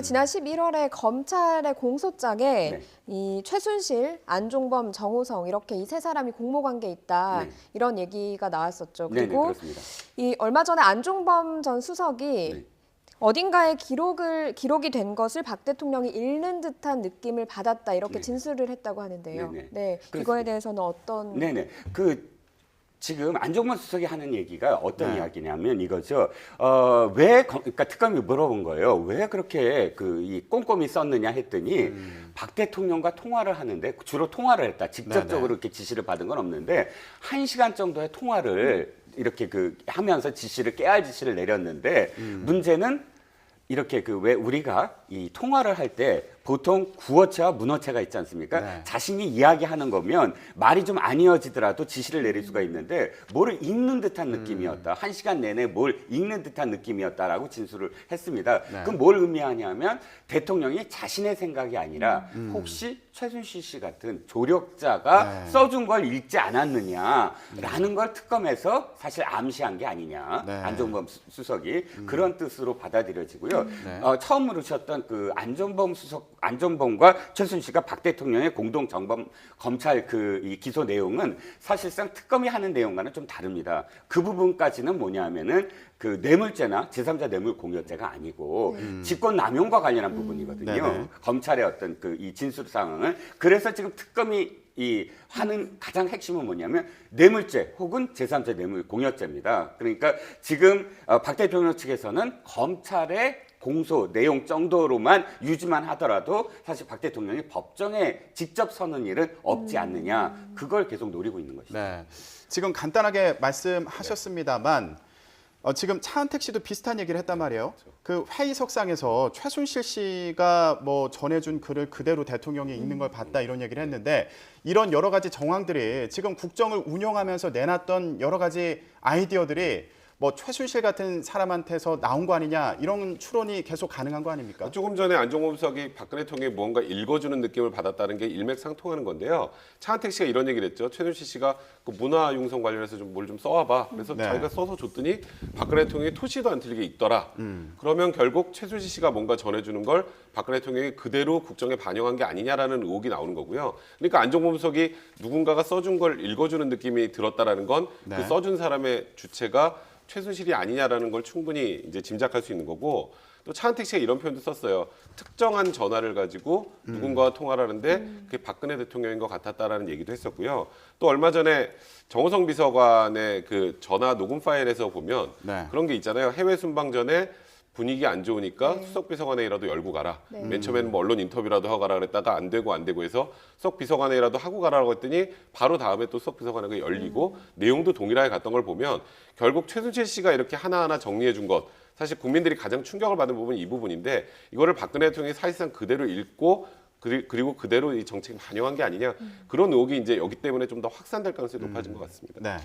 지난 11월에 검찰의 공소장에 네. 이 최순실, 안종범, 정호성 이렇게 이 세 사람이 공모관계에 있다 네. 이런 얘기가 나왔었죠. 네네, 그리고 그렇습니다. 이 얼마 전에 안종범 전 수석이 네. 어딘가에 기록이 된 것을 박 대통령이 읽는 듯한 느낌을 받았다 이렇게 네. 진술을 했다고 하는데요. 네네. 네, 그렇습니다. 이거에 대해서는 어떤? 네네. 지금 안종범 수석이 하는 얘기가 어떤 네. 이야기냐면 이거죠. 그러니까 특검이 물어본 거예요. 왜 그렇게 이 꼼꼼히 썼느냐 했더니 박 대통령과 통화를 하는데 주로 통화를 했다. 직접적으로 네네. 이렇게 지시를 받은 건 없는데 1시간 정도의 통화를 이렇게 하면서 깨알 지시를 내렸는데 문제는 이렇게 왜 우리가 이 통화를 할 때 보통 구어체와 문어체가 있지 않습니까? 네. 자신이 이야기하는 거면 말이 좀 안 이어지더라도 지시를 내릴 수가 있는데 뭐를 읽는 듯한 느낌이었다. 1시간 내내 뭘 읽는 듯한 느낌이었다라고 진술을 했습니다. 네. 그럼 뭘 의미하냐면 대통령이 자신의 생각이 아니라 혹시 최순실 씨 같은 조력자가 네. 써준 걸 읽지 않았느냐라는 걸 특검에서 사실 암시한 게 아니냐. 네. 안종범 수석이 그런 뜻으로 받아들여지고요. 네. 처음 오셨던 안종범과 최순실과 박 대통령의 공동 정범 검찰 이 기소 내용은 사실상 특검이 하는 내용과는 좀 다릅니다. 그 부분까지는 뭐냐면은 뇌물죄나 제3자 뇌물 공여죄가 아니고 직권남용과 관련한 부분이거든요. 네네. 검찰의 어떤 이 진술 상황을 그래서 지금 특검이 하는 가장 핵심은 뭐냐면 뇌물죄 혹은 제3자 뇌물 공여죄입니다. 그러니까 지금 박 대통령 측에서는 검찰의 공소 내용 정도로만 유지만 하더라도 사실 박 대통령이 법정에 직접 서는 일은 없지 않느냐 그걸 계속 노리고 있는 것이죠. 네. 지금 간단하게 말씀하셨습니다만 지금 차은택 씨도 비슷한 얘기를 했단 말이에요. 그 회의석상에서 최순실 씨가 뭐 전해준 글을 그대로 대통령이 읽는 걸 봤다 이런 얘기를 했는데 이런 여러 가지 정황들이 지금 국정을 운영하면서 내놨던 여러 가지 아이디어들이 뭐 최순실 같은 사람한테서 나온 거 아니냐 이런 추론이 계속 가능한 거 아닙니까? 조금 전에 안종범 수석이 박근혜 대통령이 무언가 읽어주는 느낌을 받았다는 게 일맥상통하는 건데요. 차은택 씨가 이런 얘기를 했죠. 최순실 씨가 그 문화융성 관련해서 좀 뭘 좀 써와봐. 그래서 네. 자기가 써서 줬더니 박근혜 대통령이 토시도 안 틀리게 읽더라. 그러면 결국 최순실 씨가 뭔가 전해주는 걸 박근혜 대통령이 그대로 국정에 반영한 게 아니냐라는 의혹이 나오는 거고요. 그러니까 안종범 수석이 누군가가 써준 걸 읽어주는 느낌이 들었다라는 건 그 네. 써준 사람의 주체가 최순실이 아니냐라는 걸 충분히 이제 짐작할 수 있는 거고 또 차은택 씨가 이런 표현도 썼어요. 특정한 전화를 가지고 누군가와 통화를 하는데 그게 박근혜 대통령인 것 같았다라는 얘기도 했었고요. 또 얼마 전에 정호성 비서관의 그 전화 녹음 파일에서 보면 네. 그런 게 있잖아요. 해외 순방 전에 분위기 안 좋으니까 수석 비서관회의라도 열고 가라. 네. 맨 처음에는 뭐 언론 인터뷰라도 하고 가라 그랬다가 안 되고 해서 수석 비서관회의라도 하고 가라고 했더니 바로 다음에 또 수석 비서관회의가 열리고 내용도 동일하게 갔던 걸 보면 결국 최순실 씨가 이렇게 하나하나 정리해 준 것 사실 국민들이 가장 충격을 받은 부분이 이 부분인데 이거를 박근혜 대통령이 사실상 그대로 읽고 그리고 그대로 이 정책에 반영한 게 아니냐 그런 의혹이 이제 여기 때문에 좀 더 확산될 가능성이 높아진 것 같습니다. 네.